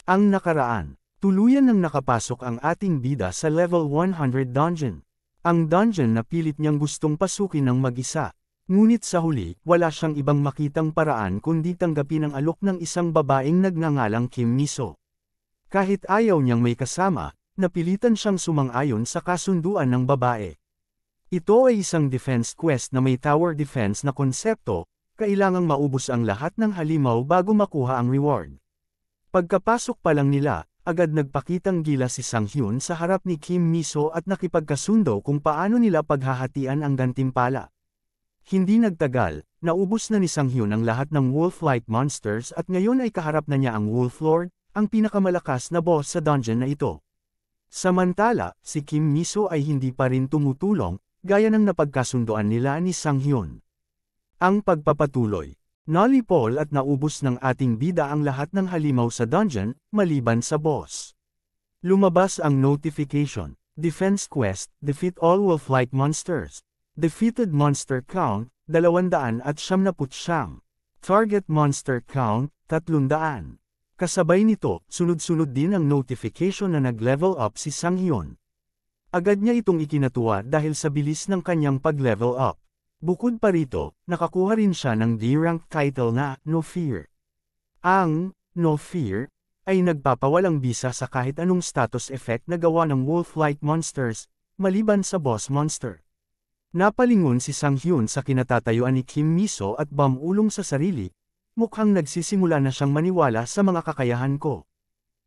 Ang nakaraan. Tuluyan nang nakapasok ang ating bida sa level 100 dungeon. Ang dungeon na pilit niyang gustong pasukin ng mag-isa. Ngunit sa huli, wala siyang ibang makitang paraan kundi tanggapin ang alok ng isang babaeng nagngangalang Kim Miso. Kahit ayaw niyang may kasama, napilitan siyang sumang-ayon sa kasunduan ng babae. Ito ay isang defense quest na may tower defense na konsepto, kailangang maubos ang lahat ng halimaw bago makuha ang reward. Pagkapasok pa lang nila, agad nagpakitang gila si Sang-hyun sa harap ni Kim Miso at nakipagkasundo kung paano nila paghahatian ang gantimpala. Hindi nagtagal, naubos na ni Sang-hyun ang lahat ng wolf-like monsters at ngayon ay kaharap na niya ang Wolf Lord, ang pinakamalakas na boss sa dungeon na ito. Samantala, si Kim Miso ay hindi pa rin tumutulong, gaya ng napagkasundoan nila ni Sang-hyun. Ang pagpapatuloy. Nalipol at naubos ng ating bida ang lahat ng halimaw sa dungeon, maliban sa boss. Lumabas ang notification. Defense quest, defeat all wolf-like monsters. Defeated monster count, 279. Target monster count, 300. Kasabay nito, sunod-sunod din ang notification na nag-level up si Sang-hyun. Agad niya itong ikinatuwa dahil sa bilis ng kanyang pag-level up. Bukod pa rito, nakakuha rin siya ng D-rank title na No Fear. Ang No Fear ay nagpapawalang bisa sa kahit anong status effect na gawa ng wolf-like monsters, maliban sa boss monster. Napalingon si Sang-hyun sa kinatatayuan ni Kim Miso at bumulong sa sarili, mukhang nagsisimula na siyang maniwala sa mga kakayahan ko.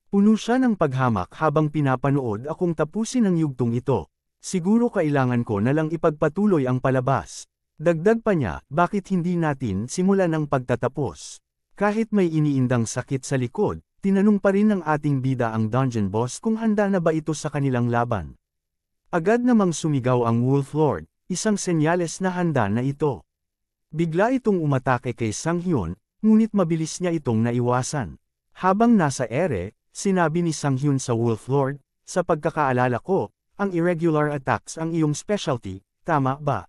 Puno siya ng paghamak habang pinapanood akong tapusin ang yugtong ito. Siguro kailangan ko na lang ipagpatuloy ang palabas. Dagdag pa niya, bakit hindi natin simulan ang pagtatapos? Kahit may iniindang sakit sa likod, tinanong pa rin ng ating bida ang dungeon boss kung handa na ba ito sa kanilang laban. Agad namang sumigaw ang Wolf Lord. Isang senyales na handa na ito. Bigla itong umatake kay Sang-hyun, ngunit mabilis niya itong naiwasan. Habang nasa ere, sinabi ni Sang-hyun sa Wolf Lord, sa pagkakaalala ko, ang irregular attacks ang iyong specialty, tama ba?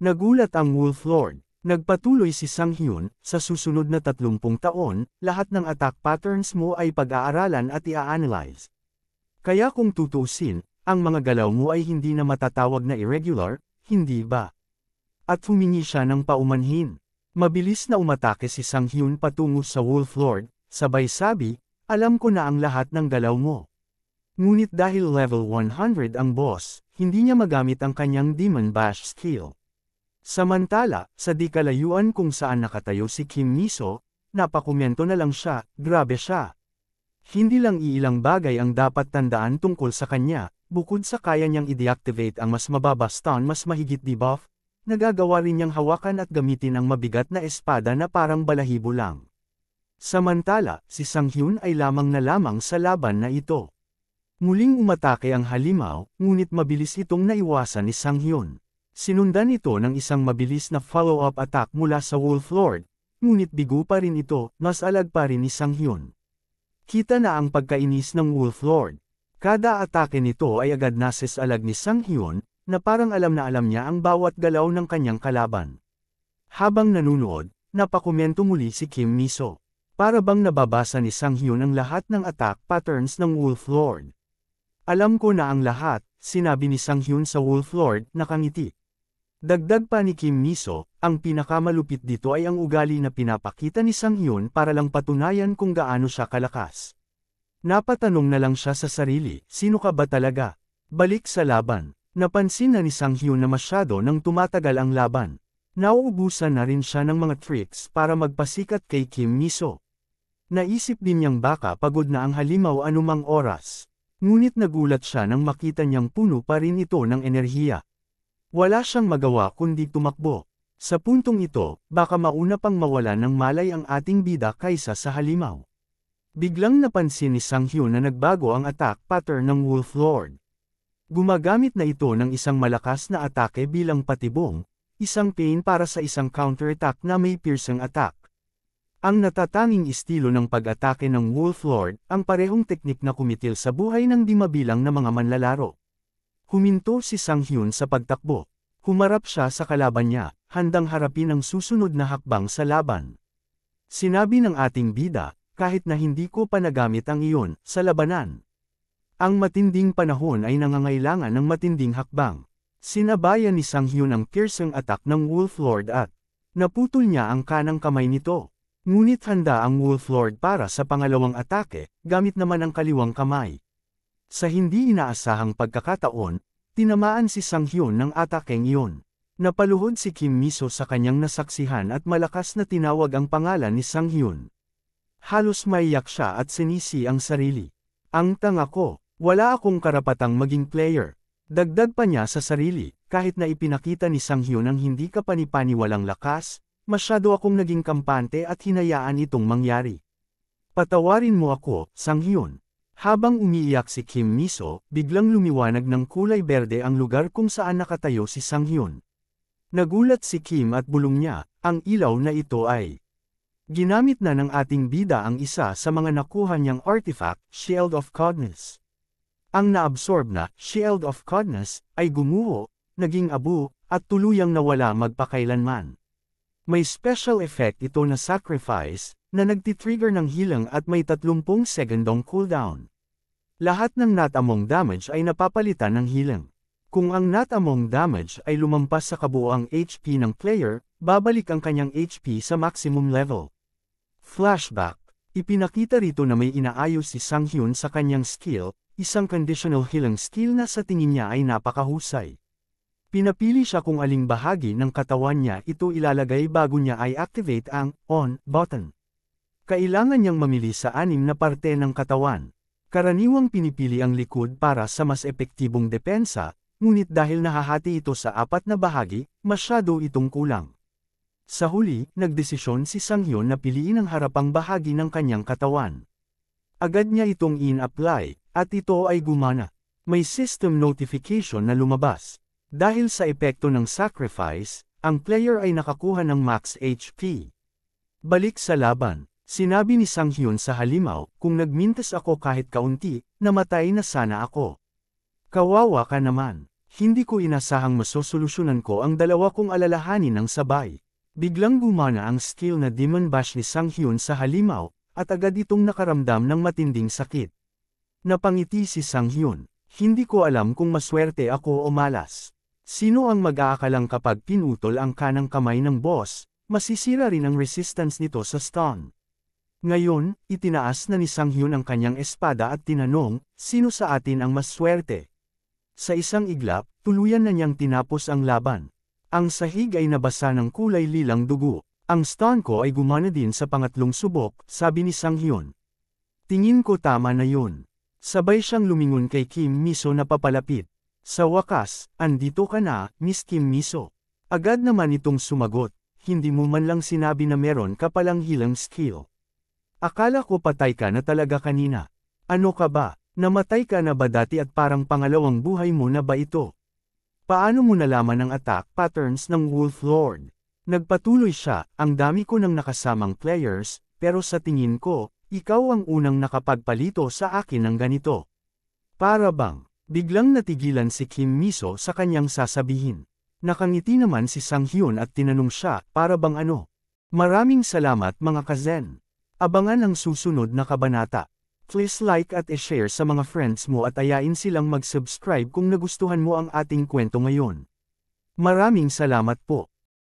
Nagulat ang Wolf Lord. Nagpatuloy si Sang-hyun, sa susunod na 30 taon, lahat ng attack patterns mo ay pag-aaralan at i-analyze. Kaya kung tutuusin, ang mga galaw mo ay hindi na matatawag na irregular, hindi ba? At humingi siya ng paumanhin. Mabilis na umatake si Sang-hyun patungo sa Wolf Lord, sabay sabi, alam ko na ang lahat ng galaw mo. Ngunit dahil level 100 ang boss, hindi niya magamit ang kanyang Demon Bash skill. Samantala, sa di kalayuan kung saan nakatayo si Kim Miso, napakomento na lang siya, grabe siya. Hindi lang iilang bagay ang dapat tandaan tungkol sa kanya. Bukod sa kaya niyang i-deactivate ang mas mababa stun mas mahigit debuff, nagagawa rin niyang hawakan at gamitin ang mabigat na espada na parang balahibo lang. Samantala, si Sang-hyun ay lamang na lamang sa laban na ito. Muling umatake ang halimaw, ngunit mabilis itong naiwasan ni Sang-hyun. Sinundan ito ng isang mabilis na follow-up attack mula sa Wolf Lord, ngunit bigo pa rin ito, mas alag pa rin ni Sang-hyun. Kita na ang pagkainis ng Wolf Lord. Kada atake nito ay agad nasesalag ni Sang-hyun, na parang alam na alam niya ang bawat galaw ng kanyang kalaban. Habang nanunood, napakomento muli si Kim Miso. Para bang nababasa ni Sang-hyun ang lahat ng attack patterns ng Wolf Lord. Alam ko na ang lahat, sinabi ni Sang-hyun sa Wolf Lord, nakangiti. Dagdag pa ni Kim Miso, ang pinakamalupit dito ay ang ugali na pinapakita ni Sang-hyun para lang patunayan kung gaano siya kalakas. Napatanong na lang siya sa sarili, sino ka ba talaga? Balik sa laban. Napansin na ni Sang-hyun na masyado nang tumatagal ang laban. Nauubusan na rin siya ng mga tricks para magpasikat kay Kim Miso. Naisip din niyang baka pagod na ang halimaw anumang oras. Ngunit nagulat siya nang makita niyang puno pa rin ito ng enerhiya. Wala siyang magawa kundi tumakbo. Sa puntong ito, baka mauna pang mawala ng malay ang ating bida kaysa sa halimaw. Biglang napansin ni Sang-hyun na nagbago ang attack pattern ng Wolf Lord. Gumagamit na ito ng isang malakas na atake bilang patibong, isang pain para sa isang counter-attack na may piercing attack. Ang natatanging estilo ng pag-atake ng Wolf Lord, ang parehong teknik na kumitil sa buhay ng di mabilang na mga manlalaro. Huminto si Sang-hyun sa pagtakbo. Humarap siya sa kalaban niya, handang harapin ang susunod na hakbang sa laban. Sinabi ng ating bida, kahit na hindi ko pa nagamit ang iyon, sa labanan. Ang matinding panahon ay nangangailangan ng matinding hakbang. Sinabayan ni Sang Hyun ang piercing attack ng Wolf Lord at naputol niya ang kanang kamay nito. Ngunit handa ang Wolf Lord para sa pangalawang atake, gamit naman ang kaliwang kamay. Sa hindi inaasahang pagkakataon, tinamaan si Sang Hyun ng atakeng iyon. Napaluhod si Kim Miso sa kanyang nasaksihan at malakas na tinawag ang pangalan ni Sang Hyun. Halos maiyak siya at sinisi ang sarili. Ang tanga ko, wala akong karapatang maging player. Dagdag pa niya sa sarili, kahit na ipinakita ni Sang Hyun ang hindi kapanipaniwalang lakas, masyado akong naging kampante at hinayaan itong mangyari. Patawarin mo ako, Sang Hyun. Habang umiiyak si Kim Miso, biglang lumiwanag ng kulay berde ang lugar kung saan nakatayo si Sang Hyun. Nagulat si Kim at bulong niya, ang ilaw na ito ay ginamit na ng ating bida ang isa sa mga nakuha niyang artifact, Shield of Coldness. Ang naabsorb na Shield of Coldness ay gumuho, naging abo, at tuluyang nawala magpakailanman. May special effect ito na sacrifice, na nagtitrigger ng healing at may 30 segundong cooldown. Lahat ng not among damage ay napapalitan ng healing. Kung ang not among damage ay lumampas sa kabuoang HP ng player, babalik ang kanyang HP sa maximum level. Flashback. Ipinakita rito na may inaayos si Sang Hyun sa kanyang skill, isang conditional healing skill na sa tingin niya ay napakahusay. Pinapili siya kung aling bahagi ng katawan niya ito ilalagay bago niya ay activate ang on button. Kailangan niyang mamili sa 6 na parte ng katawan. Karaniwang pinipili ang likod para sa mas epektibong depensa, ngunit dahil nahahati ito sa 4 na bahagi, masyado itong kulang. Sa huli, nagdesisyon si Sang Hyun na piliin ang harapang bahagi ng kanyang katawan. Agad niya itong in-apply, at ito ay gumana. May system notification na lumabas. Dahil sa epekto ng sacrifice, ang player ay nakakuha ng max HP. Balik sa laban, sinabi ni Sang Hyun sa halimaw, kung nagmintas ako kahit kaunti, namatay na sana ako. Kawawa ka naman. Hindi ko inasahang masosolusyonan ko ang dalawa kong alalahanin ng sabay. Biglang gumana ang skill na Demon Bash ni Sang Hyun sa halimaw, at agad itong nakaramdam ng matinding sakit. Napangiti si Sang Hyun. Hindi ko alam kung maswerte ako o malas. Sino ang mag-aakalang kapag pinutol ang kanang kamay ng boss, masisira rin ang resistance nito sa stun. Ngayon, itinaas na ni Sang Hyun ang kanyang espada at tinanong, sino sa atin ang mas swerte? Sa isang iglap, tuluyan na niyang tinapos ang laban. Ang sahig ay nabasa ng kulay lilang dugo. Ang stun ko ay gumana din sa pangatlong subok, sabi ni Sang Hyun. Tingin ko tama na yun. Sabay siyang lumingon kay Kim Miso na papalapit. Sa wakas, andito ka na, Miss Kim Miso. Agad naman itong sumagot, hindi mo man lang sinabi na meron ka palang healing skill. Akala ko patay ka na talaga kanina. Ano ka ba? Namatay ka na ba dati at parang pangalawang buhay mo na ba ito? Paano mo nalaman ang attack patterns ng Wolf Lord? Nagpatuloy siya, ang dami ko ng nakasamang players, pero sa tingin ko, ikaw ang unang nakapagpalito sa akin ng ganito. Para bang, biglang natigilan si Kim Miso sa kanyang sasabihin. Nakangiti naman si Sang Hyun at tinanong siya, para bang ano? Maraming salamat mga kazen. Abangan ang susunod na kabanata. Please like at i-share sa mga friends mo at ayain silang mag-subscribe kung nagustuhan mo ang ating kwento ngayon. Maraming salamat po.